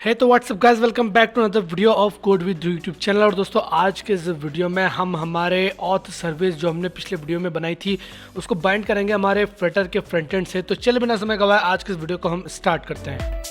है तो what's up guys, welcome back to another video of code with YouTube channel. और दोस्तों आज के इस वीडियो में हम हमारे ऑथ सर्विस जो हमने पिछले वीडियो में बनाई थी उसको बाइंड करेंगे हमारे फ्लटर के फ्रंट एंड से। तो चलिए बिना समय गवाए आज के इस वीडियो को हम स्टार्ट करते हैं।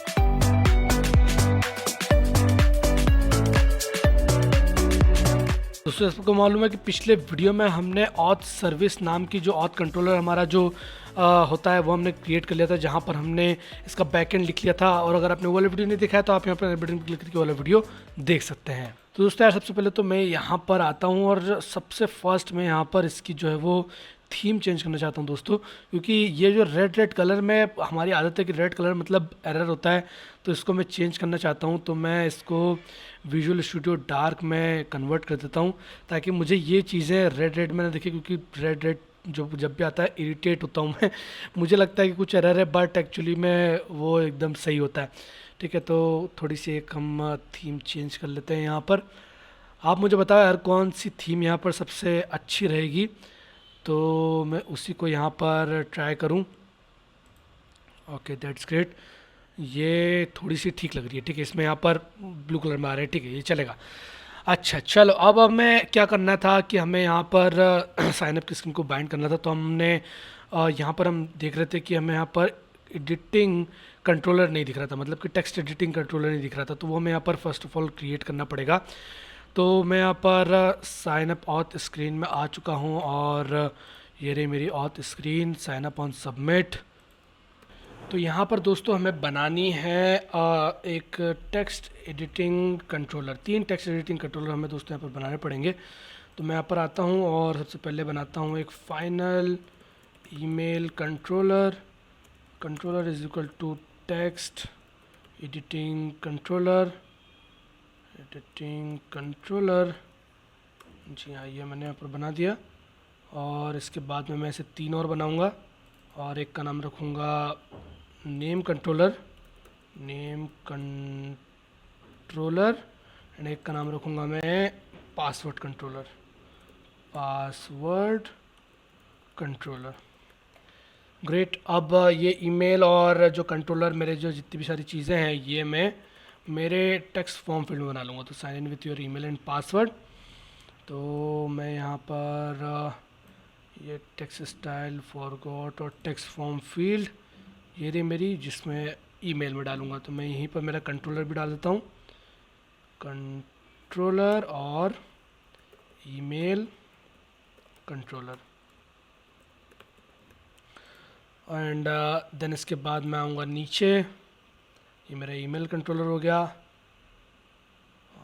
दोस्तों सबको मालूम है कि पिछले वीडियो में हमने ऑथ सर्विस नाम की जो ऑथ कंट्रोलर हमारा जो होता है वो हमने क्रिएट कर लिया था, जहाँ पर हमने इसका बैकएंड लिख लिया था। और अगर आपने वो वाला वीडियो नहीं देखा है तो आप यहाँ पर बटन क्लिक करके वाला वीडियो देख सकते हैं। तो दोस्तों यार सबसे पहले तो मैं यहाँ पर आता हूँ और सबसे फर्स्ट मैं यहाँ पर इसकी जो है वो थीम चेंज करना चाहता हूँ दोस्तों, क्योंकि ये जो रेड कलर में हमारी आदत है कि रेड कलर मतलब एरर होता है, तो इसको मैं चेंज करना चाहता हूँ। तो मैं इसको विजुअल स्टूडियो डार्क में कन्वर्ट कर देता हूँ ताकि मुझे ये चीज़ें रेड में ना दिखे, क्योंकि रेड जो जब भी आता है इरिटेट होता हूँ मैं। मुझे लगता है कि कुछ एरर है बट एक्चुअली में वो एकदम सही होता है। ठीक है, तो थोड़ी सी एक हम थीम चेंज कर लेते हैं यहाँ पर। आप मुझे बताओ यार कौन सी थीम यहाँ पर सबसे अच्छी रहेगी, तो मैं उसी को यहाँ पर ट्राई करूँ। ओके दैट्स ग्रेट, ये थोड़ी सी ठीक लग रही है। ठीक है, इसमें यहाँ पर ब्लू कलर में आ रहा है। ठीक है, ये चलेगा। अच्छा चलो, अब हमें क्या करना था कि हमें यहाँ पर साइन अप की स्क्रीन को बाइंड करना था। तो हमने यहाँ पर हम देख रहे थे कि हमें यहाँ पर एडिटिंग कंट्रोलर नहीं दिख रहा था, मतलब कि टेक्स्ट एडिटिंग कंट्रोलर नहीं दिख रहा था। तो वो हमें यहाँ पर फर्स्ट ऑफ ऑल क्रिएट करना पड़ेगा। तो मैं यहाँ पर साइन अप ऑथ स्क्रीन में आ चुका हूँ और ये रही मेरी auth screen, sign up on submit. तो यहाँ पर दोस्तों हमें बनानी है एक text editing controller. 3 text editing controller हमें दोस्तों यहाँ पर बनाने पड़ेंगे। तो मैं यहाँ पर आता हूँ और सबसे पहले बनाता हूँ एक final email controller. Controller is equal to text editing controller. Editing controller, जी हाँ, ये मैंने यहाँ पर बना दिया। और इसके बाद में मैं ऐसे 3 और बनाऊँगा और एक का नाम रखूँगा name controller, name controller, and एक का नाम रखूँगा मैं password controller, password controller. Great, अब ये ईमेल और जो कंट्रोलर मेरे जो जितनी भी सारी चीज़ें हैं ये मैं मेरे टेक्स्ट फॉर्म फील्ड में बना लूँगा। तो sign in with your email and password. तो मैं यहाँ पर ये टेक्स्ट स्टाइल फॉरगॉट और टेक्स्ट फॉर्म फील्ड ये रही मेरी, जिसमें ईमेल में डालूँगा। तो मैं यहीं पर मेरा कंट्रोलर भी डाल देता हूँ, कंट्रोलर और ईमेल कंट्रोलर। एंड देन इसके बाद मैं आऊँगा नीचे, ये मेरा ईमेल कंट्रोलर हो गया।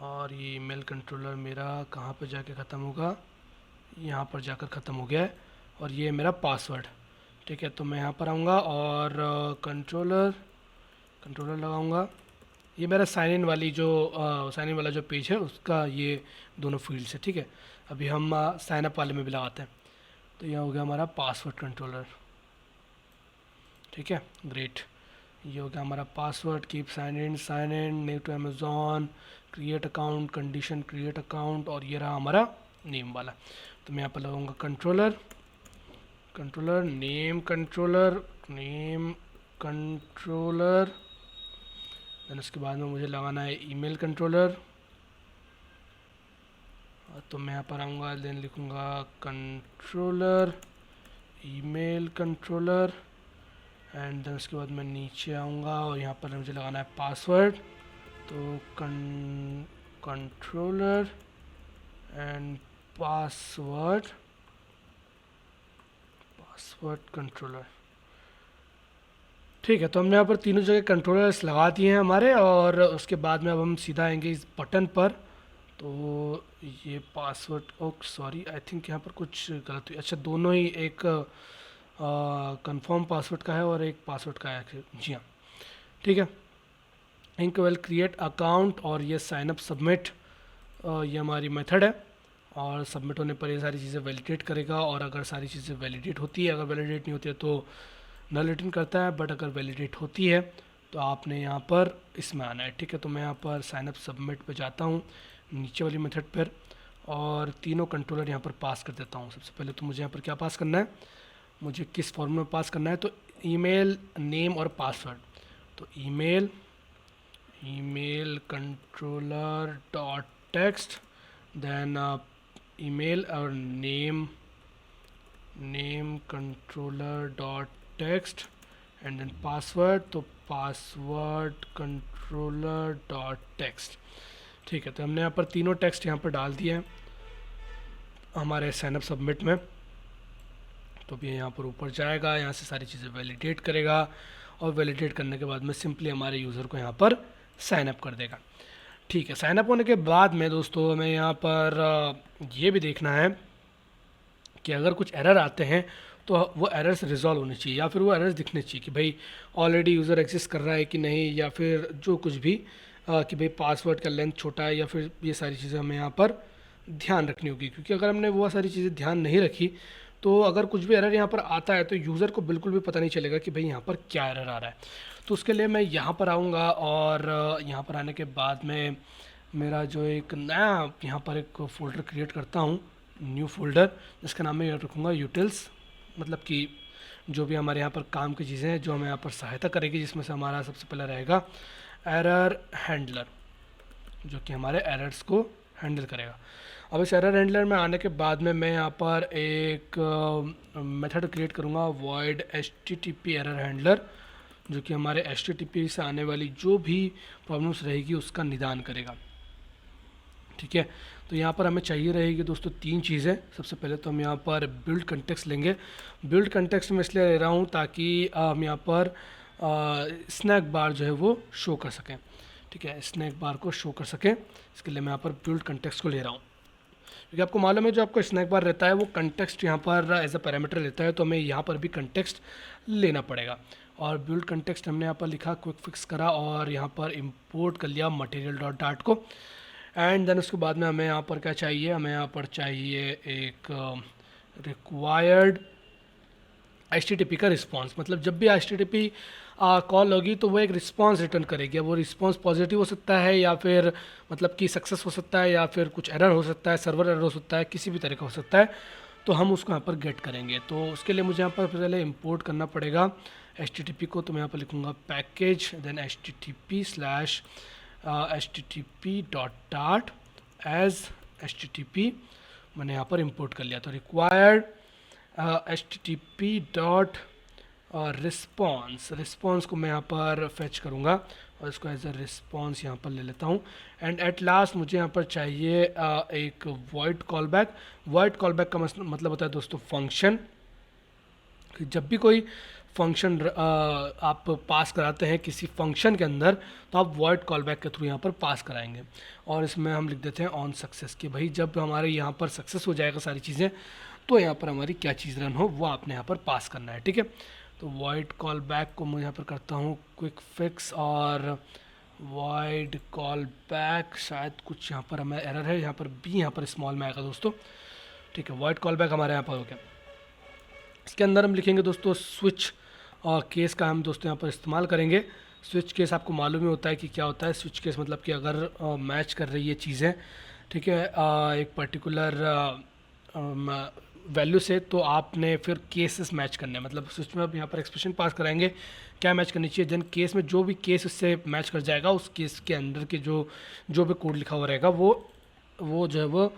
और ये ईमेल कंट्रोलर मेरा कहाँ पर जाके ख़त्म होगा, यहाँ पर जाकर ख़त्म हो गया है। और ये मेरा पासवर्ड। ठीक है, तो मैं यहाँ पर आऊँगा और कंट्रोलर लगाऊँगा। ये मेरा साइन इन वाली जो साइन इन वाला जो पेज है उसका ये दोनों फील्ड्स है। ठीक है, अभी हम साइन अप वाले में भी लगाते हैं। तो यह हो गया हमारा पासवर्ड कंट्रोलर। ठीक है, ग्रेट, ये हो गया हमारा password. Keep sign in new to Amazon, create account, condition create account, और ये रहा हमारा नेम वाला। तो मैं यहाँ पर लगाऊंगा controller, controller name controller, name controller. Then उसके बाद में मुझे लगाना है ईमेल कंट्रोलर। तो मैं यहाँ पर आऊँगा, देन लिखूँगा controller email controller. And then उसके बाद मैं नीचे आऊँगा और यहाँ पर मुझे लगाना है पासवर्ड। तो कंट्रोलर एंड पासवर्ड कंट्रोलर। ठीक है, तो हमने यहाँ पर तीनों जगह कंट्रोलर्स लगा दिए हैं हमारे। और उसके बाद में अब हम सीधा आएंगे इस बटन पर। तो ये password, oh sorry I think यहाँ पर कुछ गलत हुई। अच्छा, दोनों ही एक कंफर्म पासवर्ड का है और एक पासवर्ड का है। जी हाँ, ठीक है। इंक वेल क्रिएट अकाउंट और ये साइन अप सबमिट, ये हमारी मेथड है। और सबमिट होने पर ये सारी चीज़ें वैलिडेट करेगा। और अगर सारी चीज़ें वैलिडेट होती है, अगर वैलिडेट नहीं होती है तो नल रिटर्न करता है। बट अगर वैलिडेट होती है तो आपने यहाँ पर इसमें आना है। ठीक है, तो मैं यहाँ पर साइन अप सबमिट पे जाता हूँ, नीचे वाली मेथड पर, और तीनों कंट्रोलर यहाँ पर पास कर देता हूँ। सबसे पहले तो मुझे यहाँ पर क्या पास करना है, मुझे किस फॉर्म में पास करना है, तो ईमेल, नेम और पासवर्ड। तो email email controller dot text, then email or name controller dot text, and then password, तो password controller dot text। ठीक है, तो हमने यहाँ पर तीनों टेक्स्ट यहाँ पर डाल दिए हैं हमारे साइनअप सबमिट में। तो भी यहाँ पर ऊपर जाएगा, यहाँ से सारी चीज़ें वैलिडेट करेगा और वैलिडेट करने के बाद में सिंपली हमारे यूज़र को यहाँ पर साइनअप कर देगा। ठीक है, साइनअप होने के बाद में दोस्तों हमें यहाँ पर ये भी देखना है कि अगर कुछ एरर आते हैं तो वो एरर्स रिजॉल्व होने चाहिए, या फिर वो एरर्स दिखने चाहिए कि भाई ऑलरेडी यूज़र एग्जिस्ट कर रहा है कि नहीं, या फिर जो कुछ भी कि भाई पासवर्ड का लेंथ छोटा है, या फिर ये सारी चीज़ें हमें यहाँ पर ध्यान रखनी होगी। क्योंकि अगर हमने वो सारी चीज़ें ध्यान नहीं रखी तो अगर कुछ भी एरर यहाँ पर आता है तो यूज़र को बिल्कुल भी पता नहीं चलेगा कि भाई यहाँ पर क्या एरर आ रहा है। तो उसके लिए मैं यहाँ पर आऊँगा और यहाँ पर आने के बाद में मेरा जो एक नया यहाँ पर एक फ़ोल्डर क्रिएट करता हूँ, न्यू फोल्डर, जिसका नाम मैं रखूँगा यूटिल्स, मतलब कि जो भी हमारे यहाँ पर काम की चीज़ें हैं जो हमें यहाँ पर सहायता करेगी, जिसमें से हमारा सबसे पहले रहेगा एरर हैंडलर, जो कि हमारे एरर्स को हैंडल करेगा। अब इस एरर हैंडलर में आने के बाद में मैं यहाँ पर एक मेथड क्रिएट करूँगा void http एरर हैंडलर, जो कि हमारे http से आने वाली जो भी प्रॉब्लम्स रहेगी उसका निदान करेगा। ठीक है, तो यहाँ पर हमें चाहिए रहेगी दोस्तों तीन चीज़ें। सबसे पहले तो हम यहाँ पर बिल्ड कंटेक्स्ट लेंगे। बिल्ड कंटेक्स्ट में इसलिए ले रहा हूँ ताकि हम यहाँ पर स्नैक बार जो है वो शो कर सकें। ठीक है, स्नैक बार को शो कर सकें, इसके लिए मैं यहाँ पर बिल्ड कंटेक्स्ट को ले रहा हूँ। क्योंकि आपको मालूम है जो आपका स्नैक बार रहता है वो कंटेक्स्ट यहाँ पर एज अ पैरामीटर लेता है, तो हमें यहाँ पर भी कंटेक्स्ट लेना पड़ेगा। और बिल्ड कंटेक्स्ट हमने यहाँ पर लिखा, क्विक फिक्स करा और यहाँ पर इंपोर्ट कर लिया मटेरियल डॉट डार्ट को। एंड देन उसके बाद में हमें यहाँ पर क्या चाहिए, हमें यहाँ पर चाहिए एक रिक्वायर्ड HTTP का रिस्पांस। मतलब जब भी HTTP कॉल होगी तो वो एक रिस्पांस रिटर्न करेगी। वो रिस्पांस पॉजिटिव हो सकता है या फिर मतलब कि सक्सेस हो सकता है, या फिर कुछ एरर हो सकता है, सर्वर एरर हो सकता है, किसी भी तरह का हो सकता है, तो हम उसको यहाँ पर गेट करेंगे। तो उसके लिए मुझे यहाँ पर पहले इंपोर्ट करना पड़ेगा HTTP को। तो मैं यहाँ पर लिखूँगा package then http/http.dart as HTTP मैंने यहाँ पर इंपोर्ट कर लिया। तो रिक्वायर्ड http डॉट रिस्पॉन्स को मैं यहाँ पर फेच करूँगा और इसको एज अ रिस्पॉन्स यहाँ पर ले लेता हूँ। एंड एट लास्ट मुझे यहाँ पर चाहिए एक वॉइड कॉलबैक। वॉइड कॉलबैक का मतलब होता है दोस्तों फंक्शन। जब भी कोई फंक्शन आप पास कराते हैं किसी फंक्शन के अंदर तो आप वॉइड कॉलबैक के थ्रू यहाँ पर पास कराएंगे। और इसमें हम लिख देते हैं ऑन सक्सेस, कि भाई जब हमारे यहाँ पर सक्सेस हो जाएगा सारी चीज़ें तो यहाँ पर हमारी क्या चीज़ रन हो वो आपने यहाँ पर पास करना है। ठीक है, तो वॉइड कॉल बैक को मैं यहाँ पर करता हूँ क्विक फिक्स और वॉइड कॉल बैक, शायद कुछ यहाँ पर हमें एरर है, यहाँ पर बी यहाँ पर स्मॉल में आएगा दोस्तों। ठीक है, वॉइड कॉल बैक हमारे यहाँ पर हो गया। इसके अंदर हम लिखेंगे दोस्तों स्विच और केस का हम दोस्तों यहाँ पर इस्तेमाल करेंगे। स्विच केस आपको मालूम ही होता है कि क्या होता है। स्विच केस मतलब कि अगर मैच कर रही है चीज़ें, ठीक है, एक पर्टिकुलर वैल्यू से, तो आपने फिर केसेस मैच करने हैं। मतलब स्विच में आप यहाँ पर एक्सप्रेशन पास कराएंगे क्या मैच करनी चाहिए, देन केस में जो भी केस उससे मैच कर जाएगा उस केस के अंदर के जो भी कोड लिखा हुआ रहेगा वो जो है वो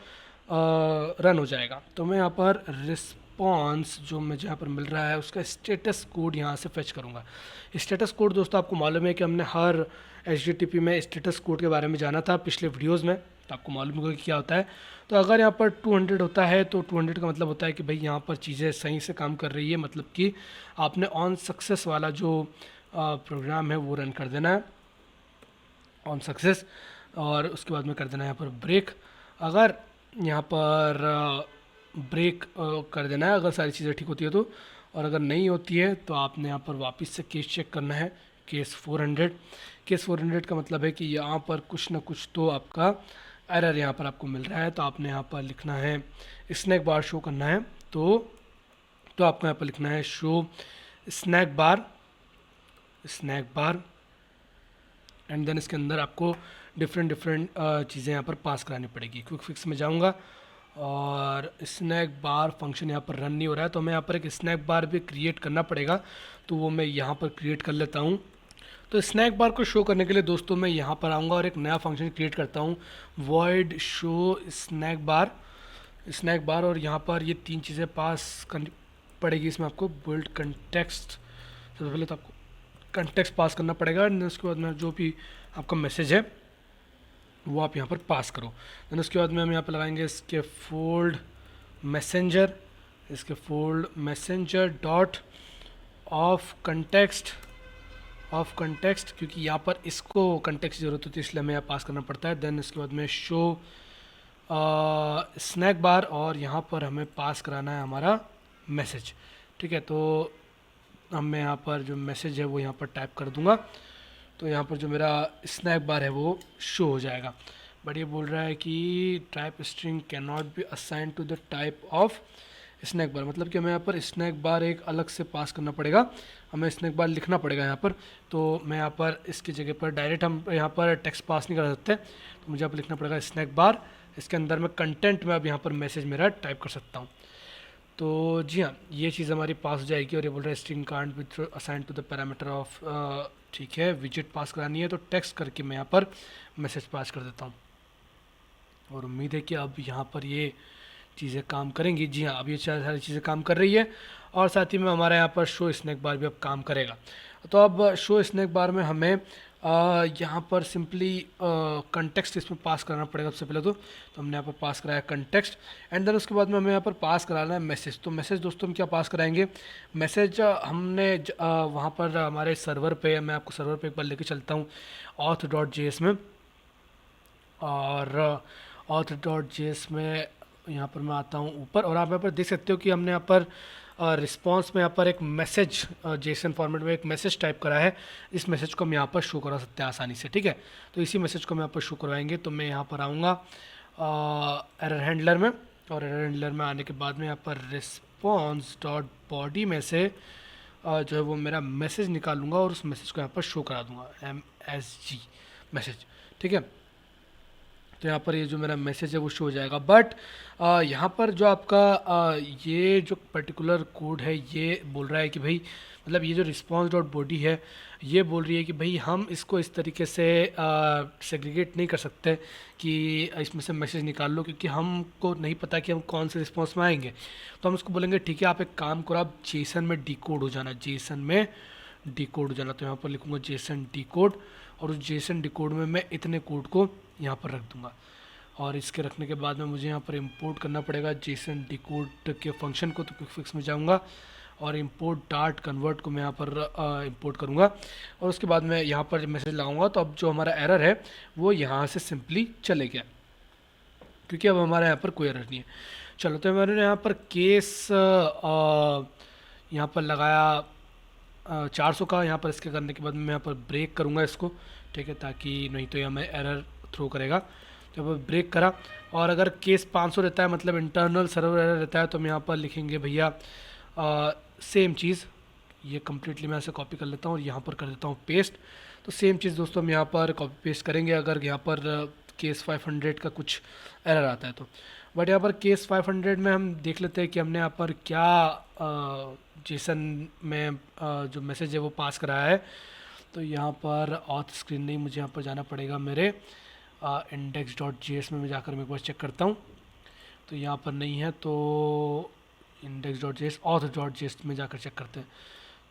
रन हो जाएगा। तो मैं यहाँ पर रिस्पॉन्स जो मुझे यहाँ पर मिल रहा है उसका स्टेटस कोड यहाँ से फेच करूँगा। स्टेटस कोड दोस्तों आपको मालूम है कि हमने हर HTTP में स्टेटस कोड के बारे में जाना था पिछले वीडियोज़ में, तो आपको मालूम होगा कि क्या होता है। तो अगर यहाँ पर 200 होता है तो 200 का मतलब होता है कि भाई यहाँ पर चीज़ें सही से काम कर रही है, मतलब कि आपने ऑन सक्सेस वाला जो प्रोग्राम है वो रन कर देना है ऑन सक्सेस, और उसके बाद में कर देना है यहाँ पर ब्रेक। अगर यहाँ पर ब्रेक कर देना है अगर सारी चीज़ें ठीक होती है तो, और अगर नहीं होती है तो आपने यहाँ पर वापस से केस चेक करना है, केस 400। केस 400 का मतलब है कि यहाँ पर कुछ ना कुछ तो आपका एरर यहाँ पर आपको मिल रहा है। तो आपने यहाँ पर लिखना है स्नैक बार शो करना है, तो आपको यहाँ पर लिखना है show snack bar and then इसके अंदर आपको डिफरेंट चीज़ें यहाँ पर पास करानी पड़ेगी। क्विक फिक्स में जाऊँगा और स्नैक बार फंक्शन यहाँ पर रन नहीं हो रहा है, तो हमें यहाँ पर एक स्नैक बार भी क्रिएट करना पड़ेगा। तो वो मैं यहाँ पर क्रिएट कर लेता हूँ। तो स्नैक बार को शो करने के लिए दोस्तों मैं यहाँ पर आऊँगा और एक नया फंक्शन क्रिएट करता हूँ, वॉइड शो स्नैक बार। और यहाँ पर ये 3 चीज़ें पास करनी पड़ेगी इसमें आपको। बिल्ड कंटेक्स्ट, सबसे पहले तो आपको कंटेक्स्ट पास करना पड़ेगा, एंड उसके बाद में जो भी आपका मैसेज है वो आप यहाँ पर पास करो। देन उसके बाद में हम यहाँ पर लगाएंगे इसके fold messenger dot of context, क्योंकि यहाँ पर इसको कंटेक्स्ट की ज़रूरत होती है, इसलिए हमें यहाँ पास करना पड़ता है। देन इसके बाद में शो स्नैक बार, और यहाँ पर हमें पास कराना है हमारा मैसेज। ठीक है, तो मैं यहाँ पर जो मैसेज है वो यहाँ पर टाइप कर दूँगा, तो यहाँ पर जो मेरा स्नैक बार है वो शो हो जाएगा। बट ये बोल रहा है कि type string can not be assign to the type of snack bar, मतलब कि हमें यहाँ पर स्नैक बार एक अलग से पास करना पड़ेगा, हमें स्नैक बार लिखना पड़ेगा यहाँ पर। तो मैं यहाँ पर इसकी जगह पर डायरेक्ट हम यहाँ पर टेक्स्ट पास नहीं कर सकते, तो मुझे यहाँ पर लिखना पड़ेगा स्नैक बार। इसके अंदर मैं कंटेंट में अब यहाँ पर मैसेज मेरा टाइप कर सकता हूँ। तो जी हाँ, ये चीज़ हमारी पास हो जाएगी। और ये बोल रहा है string can't be assign to the parameter of, ठीक है, विजिट पास करानी है, तो टेक्स्ट करके मैं यहाँ पर मैसेज पास कर देता हूँ। और उम्मीद है कि अब यहाँ पर ये चीज़ें काम करेंगी। जी हाँ, अब ये सारी चीज़ें काम कर रही है, और साथ ही में हमारा यहाँ पर शो स्नैक बार भी अब काम करेगा। तो अब शो स्नैक बार में हमें यहाँ पर सिंपली कंटेक्स्ट इसमें पास करना पड़ेगा सबसे पहले। तो हमने यहाँ पर पास कराया कंटेक्स्ट, एंड देन उसके बाद में हमें यहाँ पर पास कराना है मैसेज। तो मैसेज दोस्तों हम क्या पास कराएंगे, मैसेज हमने वहाँ पर हमारे सर्वर पे, मैं आपको सर्वर पे एक बार लेके चलता हूँ auth.js में। और auth.js में यहाँ पर मैं आता हूँ ऊपर, और आप यहाँ पर देख सकते हो कि हमने यहाँ पर रिस्पॉन्स में यहाँ पर एक मैसेज जेसन फॉर्मेट में एक मैसेज टाइप करा है। इस मैसेज को हम यहाँ पर शो करा सकते हैं आसानी से। ठीक है, तो इसी मैसेज को हम यहाँ पर शो करवाएंगे। तो मैं यहाँ पर आऊँगा एरर हैंडलर में, और एरर हैंडलर में आने के बाद में यहाँ पर रिस्पॉन्स डॉट बॉडी में से जो है वो मेरा मैसेज निकालूंगा, और उस मैसेज को यहाँ पर शो करा दूंगा, MSG मैसेज। ठीक है, तो यहाँ पर ये जो मेरा मैसेज है वो शो हो जाएगा। बट यहाँ पर जो आपका ये जो पर्टिकुलर कोड है ये बोल रहा है कि भाई, मतलब ये जो रिस्पॉन्स डॉट बॉडी है ये बोल रही है कि भाई हम इसको इस तरीके से सेग्रीगेट नहीं कर सकते कि इसमें से मैसेज निकाल लो, क्योंकि हमको नहीं पता कि हम कौन से रिस्पॉन्स में आएंगे। तो हम इसको बोलेंगे ठीक है, आप एक काम करो, आप जेसन में डिकोड हो जाना, तो यहाँ पर लिखूँगा जेसन डिकोड, और उस जेसन डिकोड में मैं इतने कोड को यहाँ पर रख दूँगा। और इसके रखने के बाद में मुझे यहाँ पर इंपोर्ट करना पड़ेगा जेसन डिकोड के फंक्शन को। तो क्विक फिक्स में जाऊँगा और इंपोर्ट डार्ट कन्वर्ट को मैं यहाँ पर इंपोर्ट करूँगा, और उसके बाद मैं यहाँ पर मैसेज लगाऊंगा। तो अब जो हमारा एरर है वो यहाँ से सिंपली चले गया, क्योंकि अब हमारे यहाँ पर कोई एरर नहीं है। चलो, तो मैंने यहाँ पर केस यहाँ पर लगाया 400 का। यहाँ पर इसके करने के बाद मैं यहाँ पर ब्रेक करूँगा इसको, ठीक है, ताकि नहीं तो ये हमें एरर थ्रो करेगा। जब ब्रेक करा, और अगर केस 500 रहता है, मतलब इंटरनल सर्वर एरर रहता है, तो हम यहाँ पर लिखेंगे भैया सेम चीज़। ये कम्प्लीटली मैं ऐसे कॉपी कर लेता हूँ और यहाँ पर कर देता हूँ पेस्ट। तो सेम चीज़ दोस्तों हम यहाँ पर कॉपी पेस्ट करेंगे अगर यहाँ पर केस 500 का कुछ एरर आता है तो। बट यहाँ पर केस 500 में हम देख लेते हैं कि हमने यहाँ पर क्या जेसन में जो मैसेज है वो पास कराया है। तो यहाँ पर ऑथ स्क्रीन नहीं, मुझे यहाँ पर जाना पड़ेगा मेरे index.js में मैं जाकर मैं एक बार चेक करता हूँ। तो यहाँ पर नहीं है, तो index.js auth.js में जाकर चेक करते हैं।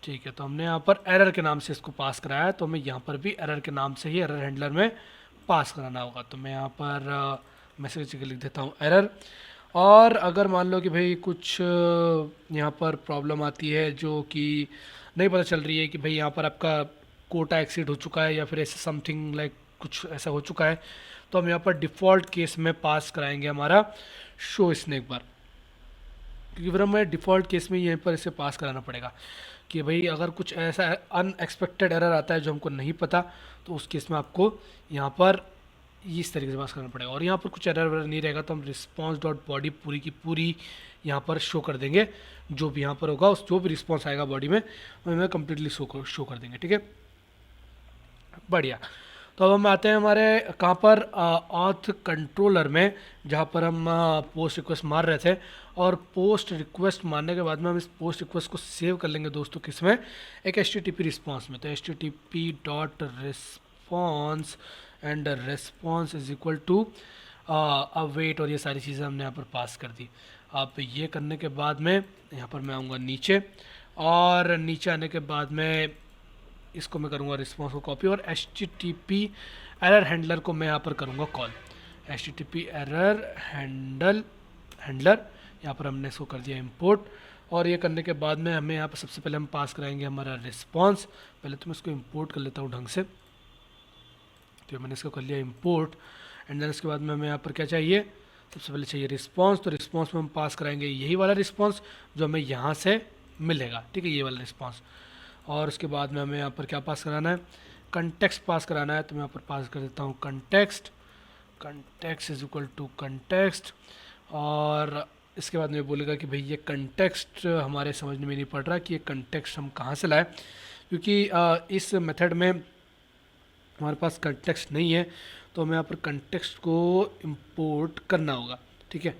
ठीक है, तो हमने यहाँ पर एरर के नाम से इसको पास कराया है, तो हमें यहाँ पर भी एरर के नाम से ही एरर हैंडलर में पास कराना होगा। तो मैं यहाँ पर मैसेज लिख देता हूँ एरर। और अगर मान लो कि भाई कुछ यहाँ पर प्रॉब्लम आती है जो कि नहीं पता चल रही है कि भाई यहाँ पर आपका कोटा एक्सीड हो चुका है या फिर ऐसे समथिंग लाइक कुछ ऐसा हो चुका है, तो हम यहाँ पर डिफ़ॉल्ट केस में पास कराएंगे हमारा शो स्नैक बार, क्योंकि फिर हमें डिफ़ॉल्ट केस में यहीं पर इसे पास कराना पड़ेगा कि भाई अगर कुछ ऐसा अनएक्सपेक्टेड एरर आता है जो हमको नहीं पता, तो उस केस में आपको यहाँ पर इस तरीके से पास करना पड़ेगा। और यहाँ पर कुछ एरर वगैरह नहीं रहेगा तो हम रिस्पॉन्स डॉट बॉडी पूरी की पूरी यहाँ पर शो कर देंगे। जो भी यहाँ पर होगा उस जो भी रिस्पॉन्स आएगा बॉडी में हमें कम्प्लीटली शो कर देंगे। ठीक है, बढ़िया। तो अब हम आते हैं हमारे कहाँ पर ऑथ कंट्रोलर में, जहाँ पर हम पोस्ट रिक्वेस्ट मार रहे थे। और पोस्ट रिक्वेस्ट मारने के बाद में हम इस पोस्ट रिक्वेस्ट को सेव कर लेंगे दोस्तों किस में, एक H T T P response में। तो H T T P dot response and response is equal to await, और ये सारी चीज़ें हमने यहाँ पर पास कर दी। अब ये करने के बाद में यहाँ पर मैं आऊँगा नीचे, और नीचे आने के बाद में इसको मैं करूँगा रिस्पॉन्स को कॉपी, और H T T P error handler को मैं यहाँ पर करूँगा call. H T T P error handler यहाँ पर हमने इसको कर दिया इंपोर्ट। और ये करने के बाद में हमें यहाँ पर सबसे पहले हम पास कराएंगे हमारा रिस्पॉन्स। पहले तो मैं इसको इंपोर्ट कर लेता हूँ ढंग से। तो मैंने इसको कर लिया इंपोर्ट, एंड देन उसके बाद में हमें यहाँ पर क्या चाहिए, सबसे पहले चाहिए रिस्पॉन्स। तो रिस्पॉन्स में हम पास कराएंगे यही वाला रिस्पॉन्स जो हमें यहाँ से मिलेगा, ठीक है, ये वाला रिस्पॉन्स। और उसके बाद में हमें यहाँ पर क्या पास कराना है, कंटेक्स्ट पास कराना है। तो मैं यहाँ पर पास कर देता हूँ context is equal to context. और इसके बाद में बोलेगा कि भाई ये कंटेक्स्ट हमारे समझ में नहीं पड़ रहा कि ये कंटेक्स्ट हम कहाँ से लाएं, क्योंकि इस मेथड में हमारे पास कंटेक्स्ट नहीं है। तो हमें यहाँ पर कंटेक्स्ट को इंपोर्ट करना होगा, ठीक है।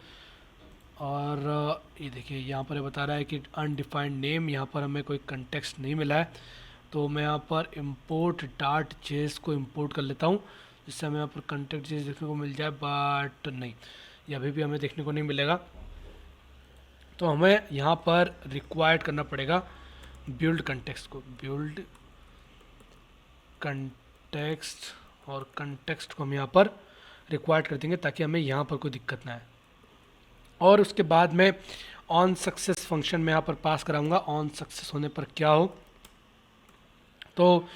और ये देखिए यहाँ पर बता रहा है कि अनडिफाइंड नेम, यहाँ पर हमें कोई कंटेक्स्ट नहीं मिला है। तो मैं यहाँ पर इंपोर्ट डाट जेस को इंपोर्ट कर लेता हूँ, जिससे हमें यहाँ पर कंटेक्ट जेस देखने को मिल जाए, बट नहीं, ये अभी भी हमें देखने को नहीं मिलेगा। तो हमें यहाँ पर रिक्वायर्ड करना पड़ेगा बिल्ड कंटेक्स्ट को, बिल्ड कंटेक्स्ट, और कंटेक्स्ट को हम यहाँ पर रिक्वायर्ड कर देंगे ताकि हमें यहाँ पर कोई दिक्कत ना आए। और उसके बाद में ऑन सक्सेस फंक्शन में यहाँ पर पास कराऊंगा ऑन सक्सेस होने पर क्या हो। तो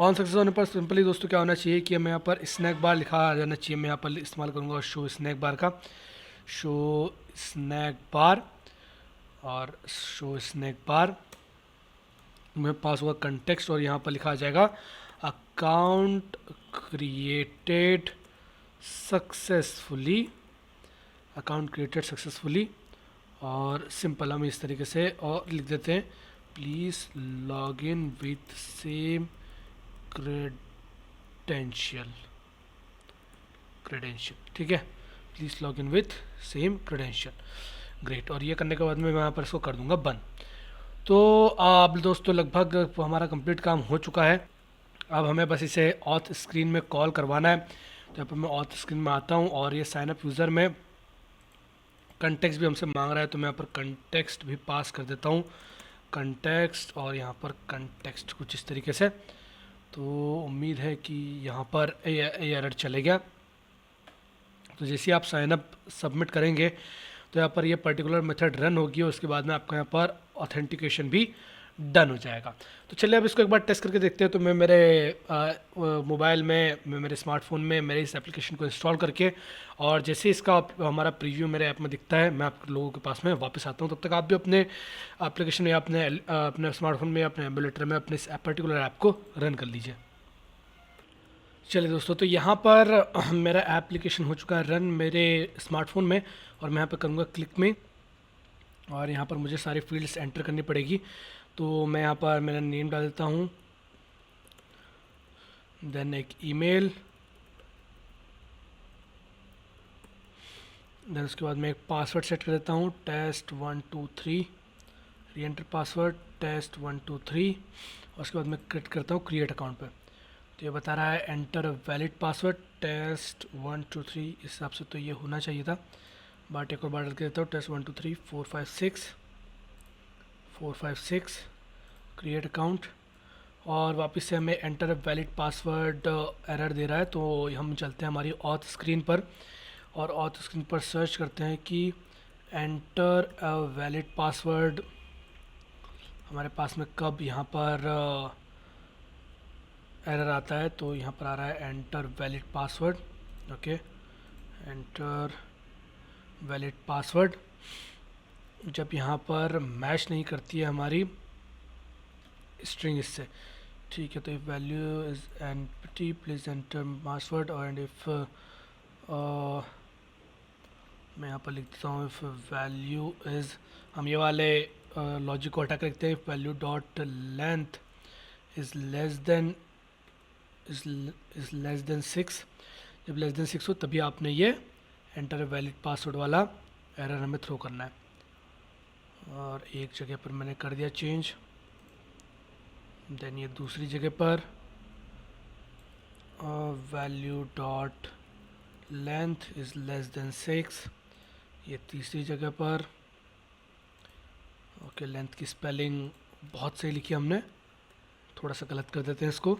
ऑन सक्सेस होने पर सिंपली दोस्तों क्या होना चाहिए कि हमें यहाँ पर स्नैक बार लिखा आ जाना चाहिए। मैं यहाँ पर इस्तेमाल करूँगा शो स्नैक बार का, शो स्नैक बार, और शो स्नैक बार में पास हुआ कंटेक्स्ट, और यहाँ पर लिखा आ जाएगा account created successfully, account created successfully. और सिंपल हम इस तरीके से और लिख देते हैं, please log in with same credential, ठीक है, please log in with same credential. Great. और ये करने के बाद में मैं यहाँ पर इसको कर दूंगा बंद। तो अब दोस्तों लगभग हमारा कंप्लीट काम हो चुका है। अब हमें बस इसे ऑथ स्क्रीन में कॉल करवाना है। तो यहाँ पर मैं ऑथ स्क्रीन में आता हूँ, और ये साइन अप यूज़र में कंटेक्स्ट भी हमसे मांग रहा है, तो मैं यहाँ पर कंटेक्स्ट भी पास कर देता हूँ, कंटेक्स्ट, और यहाँ पर कंटेक्स्ट कुछ इस तरीके से। तो उम्मीद है कि यहाँ पर एरर चले गया। तो जैसे ही आप साइन अप सबमिट करेंगे तो यहाँ पर ये पर्टिकुलर मेथड रन होगी, और उसके बाद में आपका यहाँ पर ऑथेंटिकेशन भी डन हो जाएगा। तो चलिए अब इसको एक बार टेस्ट करके देखते हैं। तो मैं मेरे मोबाइल में, मैं मेरे स्मार्टफोन में मेरे इस एप्लीकेशन को इंस्टॉल करके, और जैसे इसका हमारा प्रीव्यू मेरे ऐप में दिखता है, मैं आप लोगों के पास में वापस आता हूँ। तब तक आप भी अपने एप्लीकेशन या अपने स्मार्टफोन में, अपने एमुलेटर में अपने इस पर्टिकुलर ऐप को रन कर लीजिए। चलिए दोस्तों, तो यहाँ पर मेरा एप्लीकेशन हो चुका है रन मेरे स्मार्टफोन में, और मैं यहाँ पर करूँगा क्लिक में, और यहाँ पर मुझे सारी फील्ड्स एंटर करनी पड़ेगी। तो मैं यहाँ पर मेरा नेम डाल देता हूँ, देन एक ईमेल, देन उसके बाद मैं एक पासवर्ड सेट कर देता हूँ, test123, री एंटर पासवर्ड test123, और उसके बाद मैं क्लिक करता हूँ क्रिएट अकाउंट पे। तो ये बता रहा है एंटर वैलिड पासवर्ड test123, इस हिसाब से तो ये होना चाहिए था, बट एक और बार डाल के देता हूँ test123 456 क्रिएट अकाउंट, और वापस से हमें एंटर वैलिड पासवर्ड एरर दे रहा है। तो हम चलते हैं हमारी ऑथ स्क्रीन पर, और ऑथ स्क्रीन पर सर्च करते हैं कि एंटर वैलिड पासवर्ड हमारे पास में कब यहाँ पर एरर आता है। तो यहाँ पर आ रहा है enter valid password, okay, enter valid password. जब यहाँ पर मैच नहीं करती है हमारी स्ट्रिंग इससे, ठीक है, तो if value is empty please enter password, और एंड इफ़ मैं यहाँ पर लिख देता हूँ इफ़ वैल्यू इज़, हम ये वाले लॉजिक को हटा कर लिखते हैं, if value dot length is less than is less than 6, जब लेस देन 6 हो तभी आपने ये एंटर वैलिड पासवर्ड वाला एरर हमें थ्रो करना है। और एक जगह पर मैंने कर दिया चेंज, देन ये दूसरी जगह पर value dot length is less than 6, ये तीसरी जगह पर। ओके, लेंथ की स्पेलिंग बहुत सही लिखी हमने, थोड़ा सा गलत कर देते हैं इसको।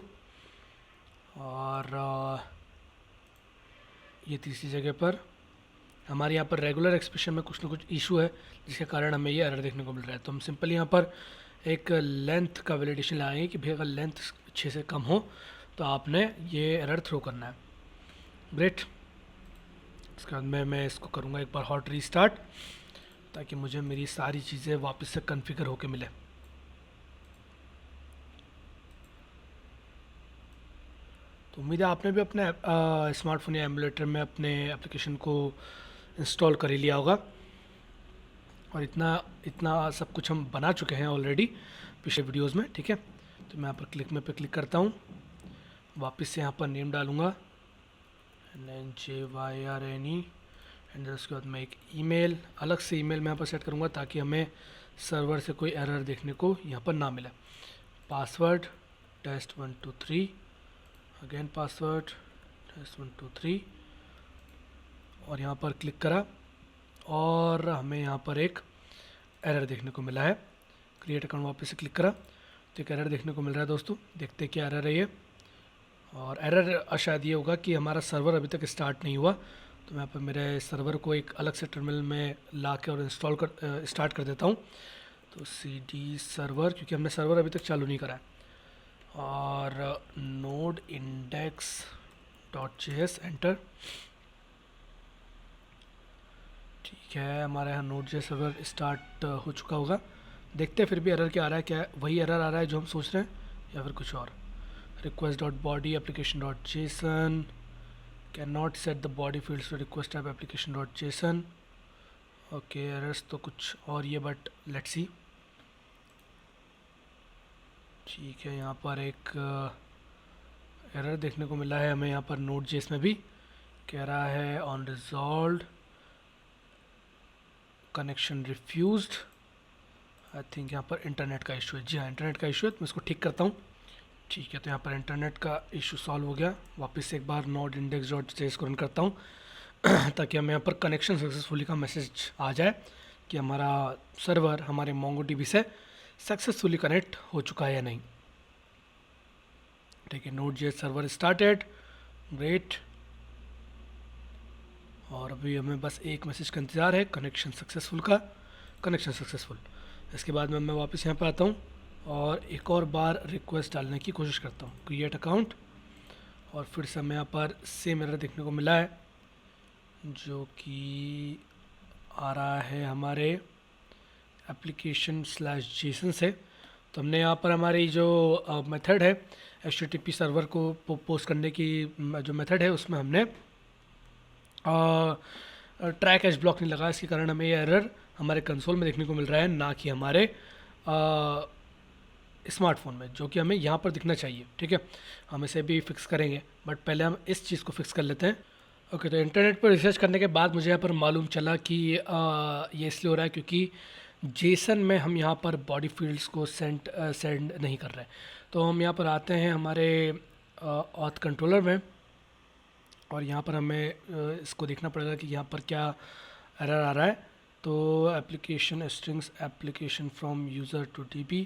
और ये तीसरी जगह पर हमारे यहाँ पर रेगुलर एक्सप्रेशन में कुछ ना कुछ इशू है जिसके कारण हमें ये एरर देखने को मिल रहा है। तो हम सिंपली यहाँ पर एक लेंथ का वैलिडेशन लाएंगे कि भाई अगर लेंथ 6 से कम हो तो आपने ये एरर थ्रो करना है। ग्रेट। इसके बाद मैं इसको करूँगा एक बार हॉट रीस्टार्ट ताकि मुझे मेरी सारी चीज़ें वापस से कॉन्फ़िगर होके मिले। तो उम्मीद है आपने भी अपने स्मार्टफोन या एमुलेटर में अपने एप्लीकेशन को इंस्टॉल कर ही लिया होगा। और इतना इतना सब कुछ हम बना चुके हैं ऑलरेडी पिछले वीडियोस में, ठीक है। तो मैं यहाँ पर क्लिक में पे क्लिक करता हूँ, वापस से यहाँ पर नेम डालूँगा NJYRNE, एंड उसके बाद मैं एक ईमेल, अलग से ईमेल मैं यहाँ पर सेट करूँगा ताकि हमें सर्वर से कोई एरर देखने को यहाँ पर ना मिले। Password test123, again password test123, और यहाँ पर क्लिक करा और हमें यहाँ पर एक एरर देखने को मिला है। क्रिएट अकाउंट वापस से क्लिक करा तो एक एरर देखने को मिल रहा है दोस्तों। देखते क्या एरर है ये। और एरर शायद ये होगा कि हमारा सर्वर अभी तक स्टार्ट नहीं हुआ। तो मैं यहाँ पर मेरे सर्वर को एक अलग से टर्मिनल में ला के और इंस्टॉल कर स्टार्ट कर देता हूँ। तो CD सर्वर, क्योंकि हमने सर्वर अभी तक चालू नहीं करा है, और node index dot JS enter. ठीक है, हमारे यहाँ नोड JS सर्वर स्टार्ट हो चुका होगा। देखते हैं फिर भी एरर क्या आ रहा है, क्या वही एरर आ रहा है जो हम सोच रहे हैं या फिर कुछ और। Request dot body application dot JSON, can not set the body fields to request type application dot JSON. Okay, errors तो कुछ और ये, बट लेट्स सी। ठीक है, यहाँ पर एक एरर देखने को मिला है हमें यहाँ पर नोड JS में भी। कह रहा है on resolved, connection refused. I think यहाँ पर इंटरनेट का इशू है। जी हाँ, इंटरनेट का इशू है, तो मैं इसको ठीक करता हूँ। ठीक है, तो यहाँ पर इंटरनेट का इशू सॉल्व हो गया। वापस से एक बार नोड इंडेक्स डॉट JS को रन करता हूँ ताकि हमें यहाँ पर कनेक्शन सक्सेसफुली का मैसेज आ जाए कि हमारा सर्वर हमारे MongoDB से सक्सेसफुली कनेक्ट हो चुका है या नहीं। ठीक है, node JS server started, great. और अभी हमें बस एक मैसेज का इंतज़ार है, कनेक्शन सक्सेसफुल का। Connection successful. इसके बाद में मैं वापस यहाँ पर आता हूँ और एक और बार रिक्वेस्ट डालने की कोशिश करता हूँ, क्रिएट अकाउंट। और फिर से हमें यहाँ पर सेम एरर देखने को मिला है जो कि आ रहा है हमारे application/json से। तो हमने यहाँ पर हमारी जो मेथड है HTTP सर्वर को पोस्ट करने की जो मेथड है उसमें हमने ट्रैक एज ब्लॉक नहीं लगा, इसके कारण हमें ये एरर हमारे कंसोल में देखने को मिल रहा है, ना कि हमारे स्मार्टफोन में, जो कि हमें यहाँ पर दिखना चाहिए। ठीक है, हम इसे भी फिक्स करेंगे, बट पहले हम इस चीज़ को फिक्स कर लेते हैं। ओके, तो इंटरनेट पर रिसर्च करने के बाद मुझे यहाँ पर मालूम चला कि ये इसलिए हो रहा है क्योंकि जेसन में हम यहाँ पर बॉडी फील्ड्स को सेंड नहीं कर रहे। तो हम यहाँ पर आते हैं हमारे ऑथ कंट्रोलर में, और यहाँ पर हमें इसको देखना पड़ेगा कि यहाँ पर क्या एरर आ रहा है। तो application strings application from user to DB,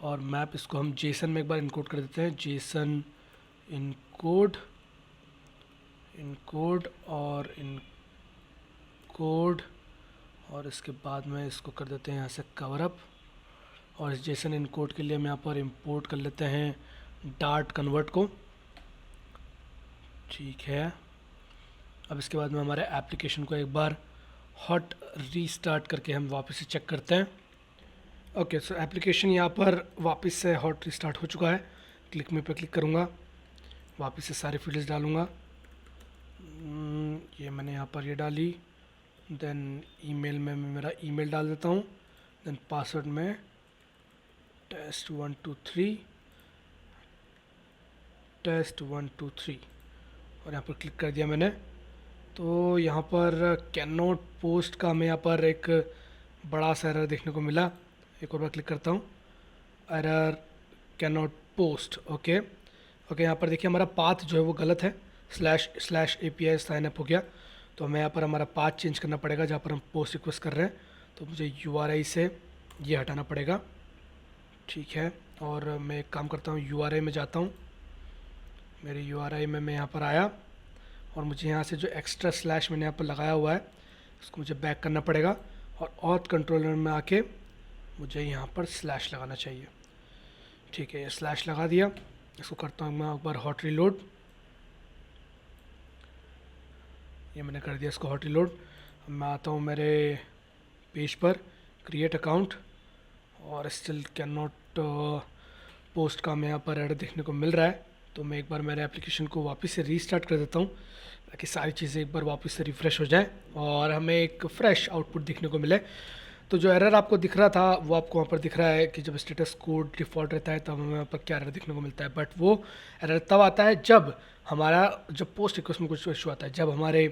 और मैप इसको हम जेसन में एक बार इनकोड कर देते हैं। जेसन इनकोड और इनकोड, और इसके बाद में इसको कर देते हैं यहाँ से कवर अप। और इस जेसन इनकोड के लिए हम यहाँ पर इंपोर्ट कर लेते हैं डार्ट कन्वर्ट को। ठीक है, अब इसके बाद में हमारे एप्लीकेशन को एक बार हॉट रीस्टार्ट करके हम वापस से चेक करते हैं। ओके, सो एप्लीकेशन यहाँ पर वापस से हॉट रीस्टार्ट हो चुका है। क्लिक में पे क्लिक करूँगा, वापस से सारे फील्ड्स डालूँगा। ये मैंने यहाँ पर ये डाली, देन ईमेल में मैं मेरा ईमेल डाल देता हूँ, देन पासवर्ड में test123, टेस्ट 1 2 3 और यहाँ पर क्लिक कर दिया मैंने। तो यहाँ पर कैन नॉट पोस्ट का हमें यहाँ पर एक बड़ा सा एरर देखने को मिला। एक और बार क्लिक करता हूँ, error can not post. Okay यहाँ पर देखिए हमारा पाथ जो है वो गलत है, स्लैश API साइन अप हो गया। तो हमें यहाँ पर हमारा पाथ चेंज करना पड़ेगा जहाँ पर हम पोस्ट रिक्वेस्ट कर रहे हैं। तो मुझे URI से ये हटाना पड़ेगा, ठीक है। और मैं एक काम करता हूँ, URI में जाता हूँ। मेरे URI में मैं यहाँ पर आया और मुझे यहाँ से जो एक्स्ट्रा स्लैश मैंने यहाँ पर लगाया हुआ है उसको मुझे बैक करना पड़ेगा और ऑथ कंट्रोलर में आके मुझे यहाँ पर स्लैश लगाना चाहिए, ठीक है। ये स्लैश लगा दिया। इसको करता हूँ मैं एक बार हॉट रीलोड। ये मैंने कर दिया इसको हॉट रीलोड। मैं आता हूँ मेरे पेज पर, क्रिएट अकाउंट, और स्टिल कैन नॉट पोस्ट का हमें यहाँ पर एरर देखने को मिल रहा है। तो मैं एक बार मेरे एप्लीकेशन को वापस से रीस्टार्ट कर देता हूँ ताकि सारी चीज़ें एक बार वापस से रिफ़्रेश हो जाए और हमें एक फ्रेश आउटपुट देखने को मिले। तो जो एरर आपको दिख रहा था वो आपको वहाँ पर दिख रहा है कि जब स्टेटस कोड डिफ़ॉल्ट रहता है तब हमें वहाँ पर क्या एरर देखने को मिलता है। बट वो एरर तब आता है जब जब पोस्ट रिक्वेस्ट में कुछ इशू आता है, जब हमारे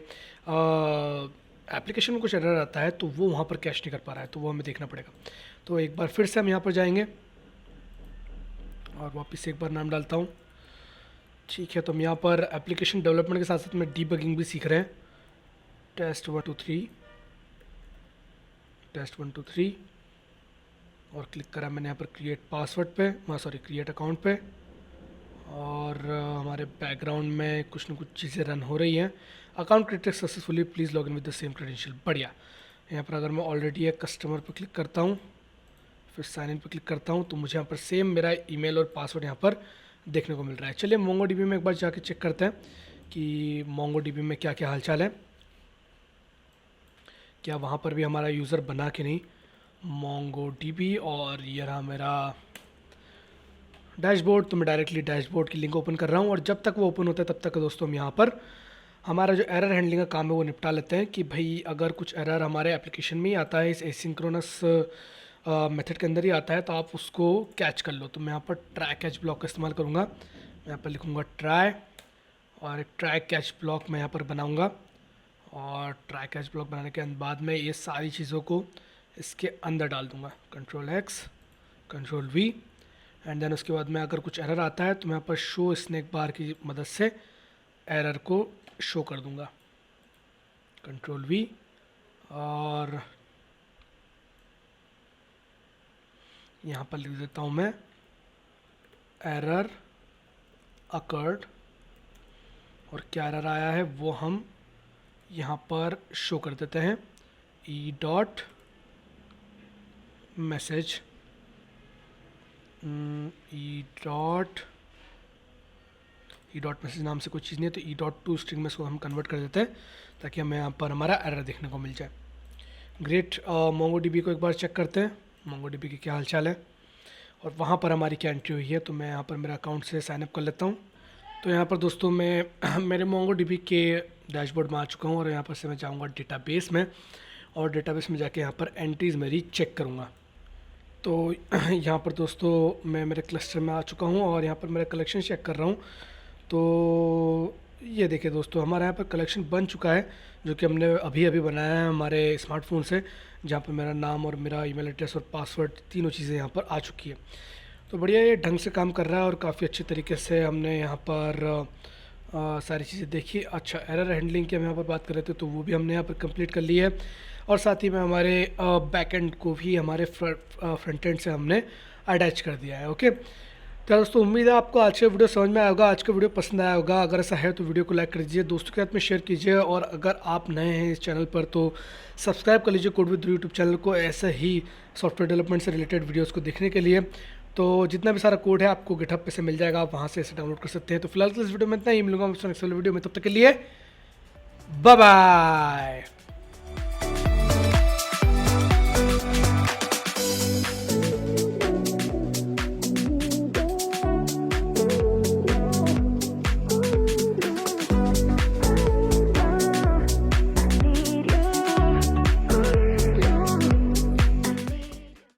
एप्लीकेशन में कुछ एरर आता है तो वो वहाँ पर कैश नहीं कर पा रहा है, तो वो हमें देखना पड़ेगा। तो एक बार फिर से हम यहाँ पर जाएंगे और वापस से एक बार नाम डालता हूँ, ठीक है। तो हम यहाँ पर एप्लीकेशन डेवलपमेंट के साथ साथ में डीबगिंग भी सीख रहे हैं। टेस्ट 1 2 3 टेस्ट 1 2 3 और क्लिक करा मैंने यहाँ पर क्रिएट पासवर्ड पे, क्रिएट अकाउंट पे। और हमारे बैकग्राउंड में कुछ न कुछ चीज़ें रन हो रही हैं। Account created successfully, please log in with the same credential. बढ़िया। यहाँ पर अगर मैं ऑलरेडी एक कस्टमर पर क्लिक करता हूँ, फिर साइन इन पर क्लिक करता हूँ, तो मुझे यहाँ पर सेम मेरा ईमेल और पासवर्ड यहाँ पर देखने को मिल रहा है। चलिए MongoDB में एक बार जाके चेक करते हैं कि MongoDB में क्या क्या हालचाल है, क्या वहाँ पर भी हमारा यूज़र बना कि नहीं। MongoDB, और ये रहा मेरा डैशबोर्ड। तो मैं डायरेक्टली डैशबोर्ड की लिंक ओपन कर रहा हूँ और जब तक वो ओपन होता है तब तक दोस्तों हम यहाँ पर हमारा जो एरर हैंडलिंग का काम है वो निपटा लेते हैं कि भाई अगर कुछ एरर हमारे एप्लीकेशन में ही आता है, इस एसिंक्रोनस मेथड के अंदर ही आता है, तो आप उसको कैच कर लो। तो मैं यहाँ पर ट्राई कैच ब्लॉक का इस्तेमाल करूँगा। मैं यहाँ पर लिखूँगा ट्राई, और एक ट्राई कैच ब्लॉक मैं यहाँ पर बनाऊँगा। और ट्राई कैच ब्लॉक बनाने के बाद में ये सारी चीज़ों को इसके अंदर डाल दूँगा, Ctrl+X Ctrl+V, एंड देन उसके बाद में अगर कुछ एरर आता है तो मैं यहाँ पर शो स्नैक बार की मदद से एरर को शो कर दूँगा, Ctrl+V। और यहाँ पर लिख देता हूँ मैं एरर अकर्ड, और क्या एरर आया है वो हम यहाँ पर शो कर देते हैं, e.message e.message नाम से कोई चीज़ नहीं है, तो e.toString में इसको हम कन्वर्ट कर देते हैं ताकि हमें यहाँ पर हमारा एरर देखने को मिल जाए। ग्रेट। MongoDB को एक बार चेक करते हैं MongoDB की क्या हालचाल है और वहाँ पर हमारी क्या एंट्री हुई है। तो मैं यहाँ पर मेरा अकाउंट से साइन अप कर लेता हूँ। तो यहाँ पर दोस्तों मैं मेरे MongoDB के डैशबोर्ड में आ चुका हूँ और यहाँ पर से मैं जाऊँगा डेटाबेस में, और डेटाबेस में जाके यहाँ पर एंट्रीज़ मेरी चेक करूँगा। तो यहाँ पर दोस्तों मैं मेरे क्लस्टर में आ चुका हूँ और यहाँ पर मेरा कलेक्शन चेक कर रहा हूँ। तो ये देखिए दोस्तों, हमारे यहाँ पर कलेक्शन बन चुका है जो कि हमने अभी अभी बनाया है हमारे स्मार्टफोन से, जहाँ पर मेरा नाम और मेरा ईमेल एड्रेस और पासवर्ड तीनों चीज़ें यहाँ पर आ चुकी है। तो बढ़िया, ये ढंग से काम कर रहा है और काफ़ी अच्छे तरीके से हमने यहाँ पर सारी चीज़ें देखी। अच्छा, एरर हैंडलिंग की हम यहाँ पर बात कर रहे थे तो वो भी हमने यहाँ पर कंप्लीट कर ली है, और साथ ही में हमारे बैकएंड को भी हमारे फ्रंट एंड से हमने अटैच कर दिया है। ओके, तो दोस्तों उम्मीद है आपको आज का वीडियो समझ में आया होगा, आज का वीडियो पसंद आया होगा। अगर ऐसा है तो वीडियो को लाइक कर दीजिए, दोस्तों के साथ में शेयर कीजिए, और अगर आप नए हैं इस चैनल पर तो सब्सक्राइब कर लीजिए कोड विद यूट्यूब चैनल को, ऐसे ही सॉफ्टवेयर डेवलपमेंट से रिलेटेड वीडियोज़ को देखने के लिए। तो जितना भी सारा कोड है आपको गिटहब पे से मिल जाएगा, आप वहाँ से इसे डाउनलोड कर सकते हैं। तो फिलहाल इस वीडियो में इतना ही, मिलूंगा नेक्स्ट वीडियो में, तब तक के लिए बाय बाय।